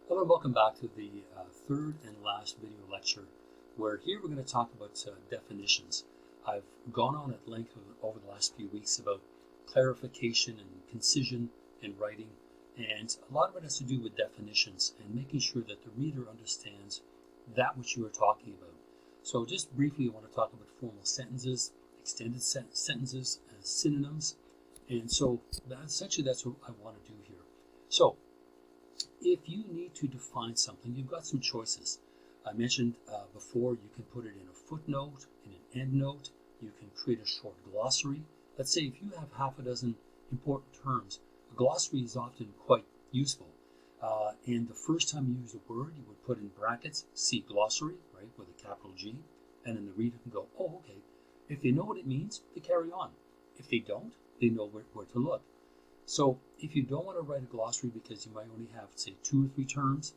Hello and welcome back to the third and last video lecture, where here we're going to talk about definitions. I've gone on at length over the last few weeks about clarification and concision in writing, and a lot of it has to do with definitions and making sure that the reader understands that which you are talking about. So just briefly, I want to talk about formal sentences, extended sentences, and synonyms, and so essentially that's what I want to do here. So if you need to define something, you've got some choices. I mentioned before, you can put it in a footnote, in an endnote. You can create a short glossary. Let's say if you have half a dozen important terms, a glossary is often quite useful. And the first time you use a word, you would put in brackets, see glossary, right, with a capital G, and then the reader can go, oh, okay. If they know what it means, they carry on. If they don't, they know where to look. So if you don't want to write a glossary because you might only have, say, 2 or 3 terms,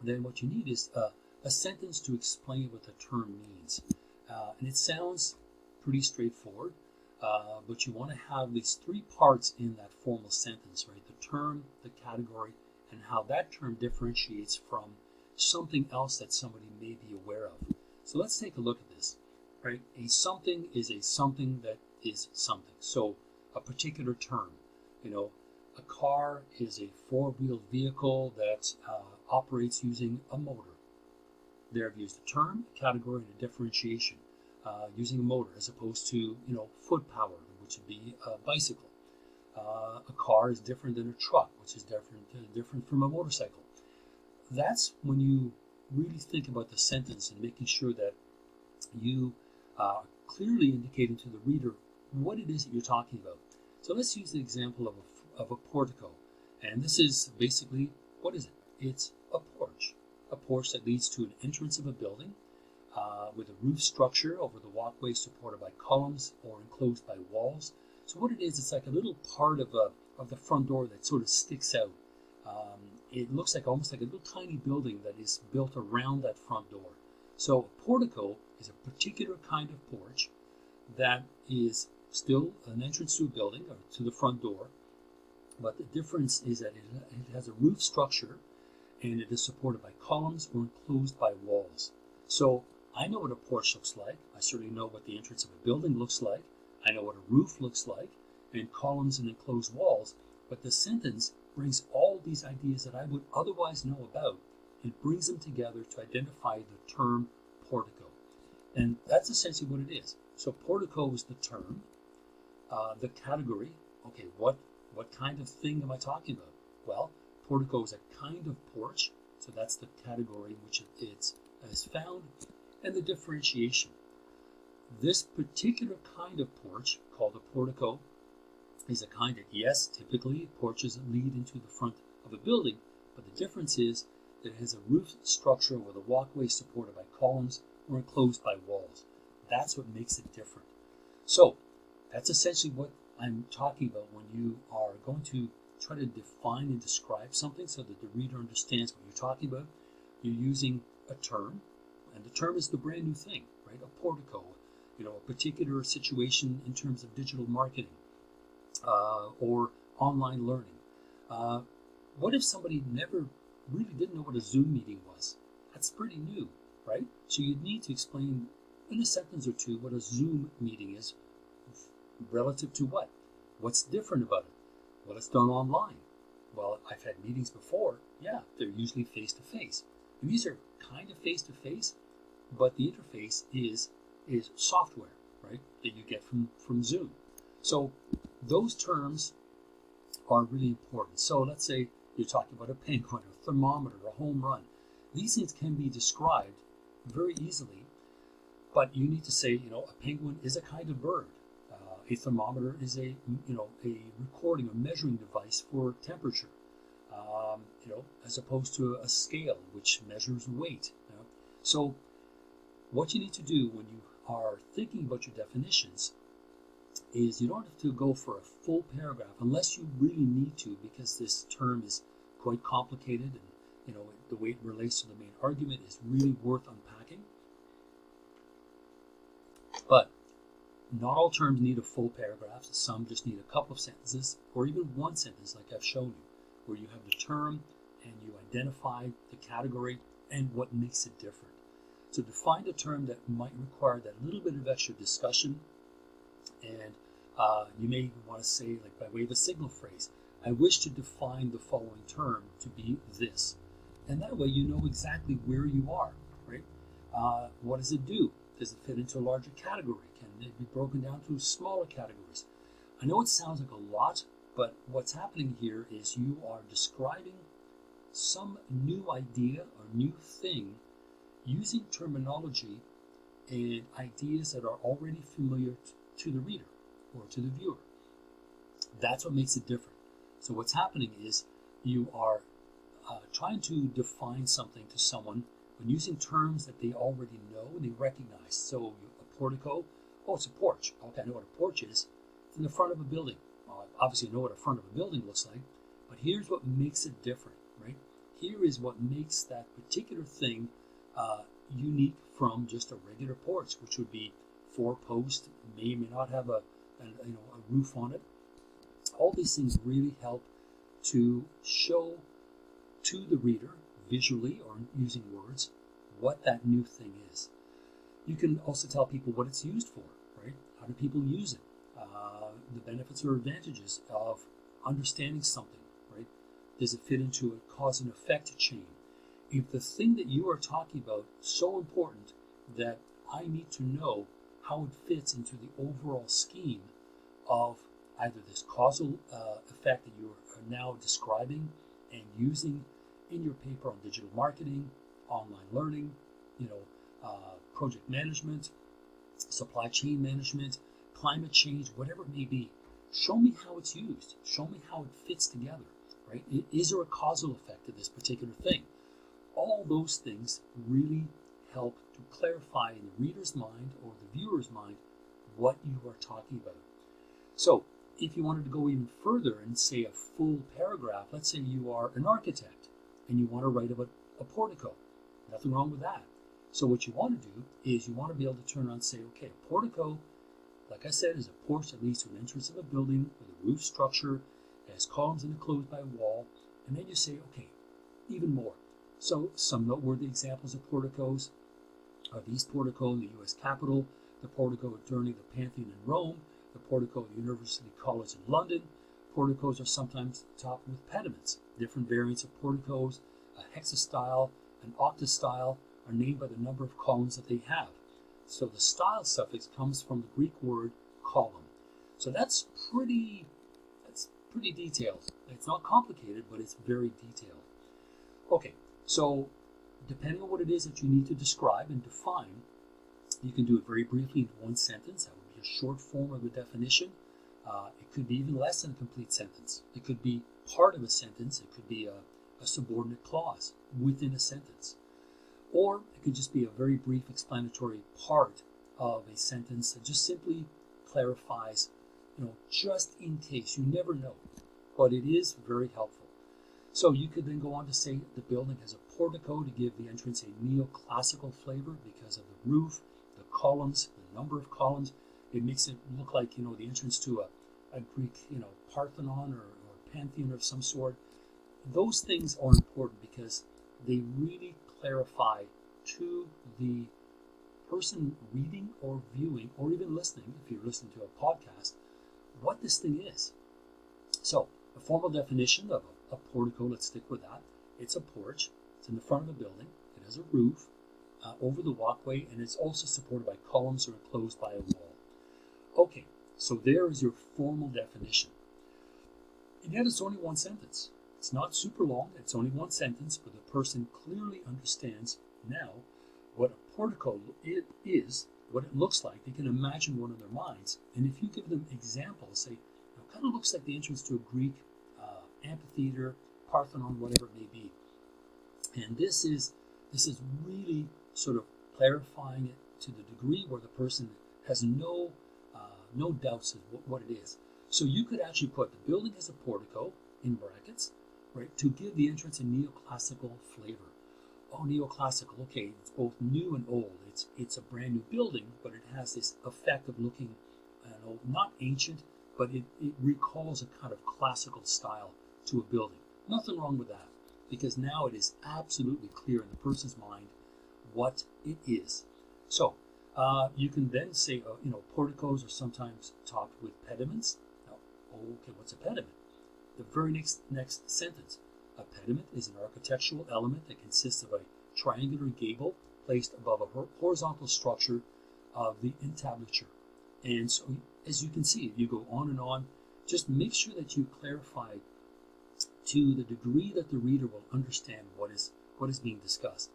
then what you need is a sentence to explain what the term means. And it sounds pretty straightforward, but you want to have these 3 parts in that formal sentence, right? The term, the category, and how that term differentiates from something else that somebody may be aware of. So let's take a look at this, right? A something is a something that is something. So a particular term. You know, a car is a 4-wheeled vehicle that operates using a motor. There I've used a term, a category, and a differentiation, using a motor as opposed to, foot power, which would be a bicycle. A car is different than a truck, which is different from a motorcycle. That's when you really think about the sentence and making sure that you clearly indicating to the reader what it is that you're talking about. So let's use the example of a portico. And this is basically, what is it? It's a porch. A porch that leads to an entrance of a building with a roof structure over the walkway supported by columns or enclosed by walls. So what it is, it's like a little part of the front door that sort of sticks out. It looks like almost like a little tiny building that is built around that front door. So a portico is a particular kind of porch that is still an entrance to a building or to the front door, but the difference is that it has a roof structure and it is supported by columns or enclosed by walls. So I know what a porch looks like. I certainly know what the entrance of a building looks like. I know what a roof looks like and columns and enclosed walls, but the sentence brings all these ideas that I would otherwise know about and brings them together to identify the term portico. And that's essentially what it is. So portico is the term. The category, okay, what kind of thing am I talking about? Well, portico is a kind of porch, so that's the category in which it is found, and the differentiation. This particular kind of porch, called a portico, is a kind that, yes, typically porches lead into the front of a building, but the difference is that it has a roof structure with a walkway supported by columns or enclosed by walls. That's what makes it different. So, that's essentially what I'm talking about when you are going to try to define and describe something so that the reader understands what you're talking about. You're using a term, and the term is the brand new thing, right? A portico, a particular situation in terms of digital marketing or online learning. What if somebody never really didn't know what a Zoom meeting was? That's pretty new, right? So you'd need to explain in a sentence or two what a Zoom meeting is. Relative to what? What's different about it? Well, it's done online. Well, I've had meetings before. Yeah, they're usually face-to-face. And these are kind of face-to-face, but the interface is software, right, that you get from Zoom. So those terms are really important. So let's say you're talking about a penguin, a thermometer, a home run. These things can be described very easily, but you need to say, a penguin is a kind of bird. A thermometer is a recording or measuring device for temperature, as opposed to a scale which measures weight. So what you need to do when you are thinking about your definitions is you don't have to go for a full paragraph unless you really need to, because this term is quite complicated and the way it relates to the main argument is really worth unpacking. But not all terms need a full paragraph. Some just need a couple of sentences or even one sentence like I've shown you, where you have the term and you identify the category and what makes it different. So define a term that might require that little bit of extra discussion, and you may want to say, like by way of a signal phrase, I wish to define the following term to be this. And that way you know exactly where you are, right? What does it do? Does it fit into a larger category? Can it be broken down to smaller categories? I know it sounds like a lot, but what's happening here is you are describing some new idea or new thing using terminology and ideas that are already familiar to the reader or to the viewer. That's what makes it different. So what's happening is you are trying to define something to someone when using terms that they already know and they recognize. So a portico, oh, it's a porch. Okay, I know what a porch is. It's in the front of a building. Well, I obviously know what a front of a building looks like, but here's what makes it different, right? Here is what makes that particular thing unique from just a regular porch, which would be 4-post, may or may not have a roof on it. All these things really help to show to the reader visually or using words what that new thing is. You can also tell people what it's used for, right? How do people use it? The benefits or advantages of understanding something, right? Does it fit into a cause and effect chain? If the thing that you are talking about is so important that I need to know how it fits into the overall scheme of either this causal effect that you are now describing and using in your paper on digital marketing, online learning, project management, supply chain management, climate change, whatever it may be. Show me how it's used. Show me how it fits together, right? Is there a causal effect to this particular thing? All those things really help to clarify in the reader's mind or the viewer's mind what you are talking about. So if you wanted to go even further and say a full paragraph, let's say you are an architect and you want to write about a portico. Nothing wrong with that. So what you want to do is you want to be able to turn around and say, okay, a portico, like I said, is a porch that leads to an entrance of a building with a roof structure, it has columns and enclosed by a wall, and then you say, okay, even more. So some noteworthy examples of porticos are these portico in the U.S. Capitol, the portico adorning the Pantheon in Rome, the portico at University College in London. Porticos are sometimes topped with pediments. Different variants of porticos, a hexastyle, an octastyle, are named by the number of columns that they have. So the style suffix comes from the Greek word column. So that's pretty detailed. It's not complicated, but it's very detailed. Okay, so depending on what it is that you need to describe and define, you can do it very briefly in one sentence. That would be a short form of a definition. It could be even less than a complete sentence. It could be part of a sentence. It could be a subordinate clause within a sentence. Or it could just be a very brief explanatory part of a sentence that just simply clarifies, just in case. You never know, but it is very helpful. So you could then go on to say the building has a portico to give the entrance a neoclassical flavor because of the roof, the columns, the number of columns. It makes it look like, the entrance to a Greek, Parthenon or Pantheon of some sort. Those things are important because they really clarify to the person reading or viewing or even listening, if you're listening to a podcast, what this thing is. So a formal definition of a portico, let's stick with that. It's a porch. It's in the front of a building. It has a roof over the walkway, and it's also supported by columns or enclosed by a wall. Okay, so there is your formal definition. And yet it's only one sentence. It's not super long. It's only one sentence, but the person clearly understands now what a portico is, what it looks like. They can imagine one in their minds. And if you give them examples, say, it kind of looks like the entrance to a Greek amphitheater, Parthenon, whatever it may be. And this is really sort of clarifying it to the degree where the person has no doubts of what it is. So you could actually put the building as a portico in brackets, right, to give the entrance a neoclassical flavor. Oh, neoclassical, okay, it's both new and old. It's a brand new building, but it has this effect of looking, not ancient, but it recalls a kind of classical style to a building. Nothing wrong with that. because now it is absolutely clear in the person's mind what it is. So you can then say, porticos are sometimes topped with pediments. Now, okay, what's a pediment? The very next sentence. A pediment is an architectural element that consists of a triangular gable placed above a horizontal structure of the entablature. And so, as you can see, you go on and on. Just make sure that you clarify to the degree that the reader will understand what is being discussed.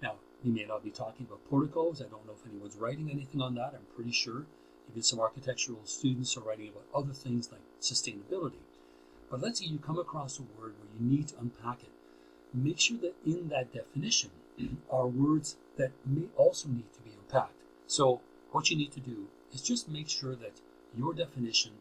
Now, you may not be talking about porticos. I don't know if anyone's writing anything on that. I'm pretty sure even some architectural students are writing about other things like sustainability. But let's say you come across a word where you need to unpack it. Make sure that in that definition are words that may also need to be unpacked. So what you need to do is just make sure that your definition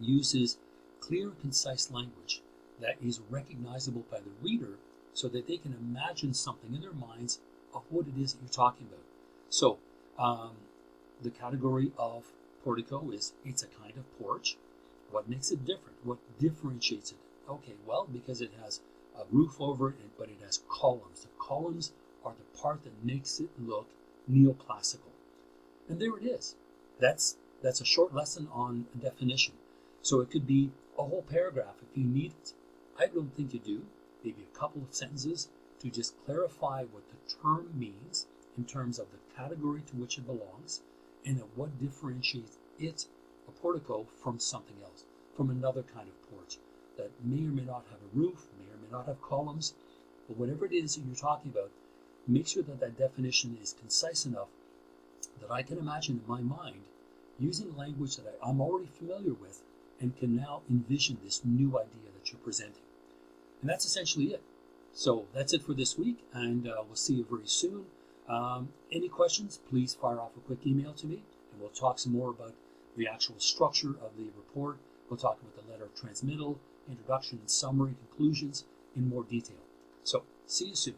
uses clear and concise language that is recognizable by the reader so that they can imagine something in their minds of what it is that you're talking about. So the category of portico is it's a kind of porch. What makes it different? What differentiates it? Okay, well, because it has a roof over it, but it has columns. The columns are the part that makes it look neoclassical. And there it is. That's a short lesson on a definition. So it could be a whole paragraph if you need it. I don't think you do. Maybe a couple of sentences to just clarify what the term means in terms of the category to which it belongs and then what differentiates it, a portico, from something else, from another kind of porch that may or may not have a roof, may or may not have columns, but whatever it is that you're talking about, make sure that that definition is concise enough that I can imagine in my mind using language that I'm already familiar with and can now envision this new idea that you're presenting. And that's essentially it. So that's it for this week, and we'll see you very soon. Any questions, please fire off a quick email to me, and we'll talk some more about the actual structure of the report. We'll talk about the letter of transmittal, introduction and summary, conclusions in more detail. So, see you soon.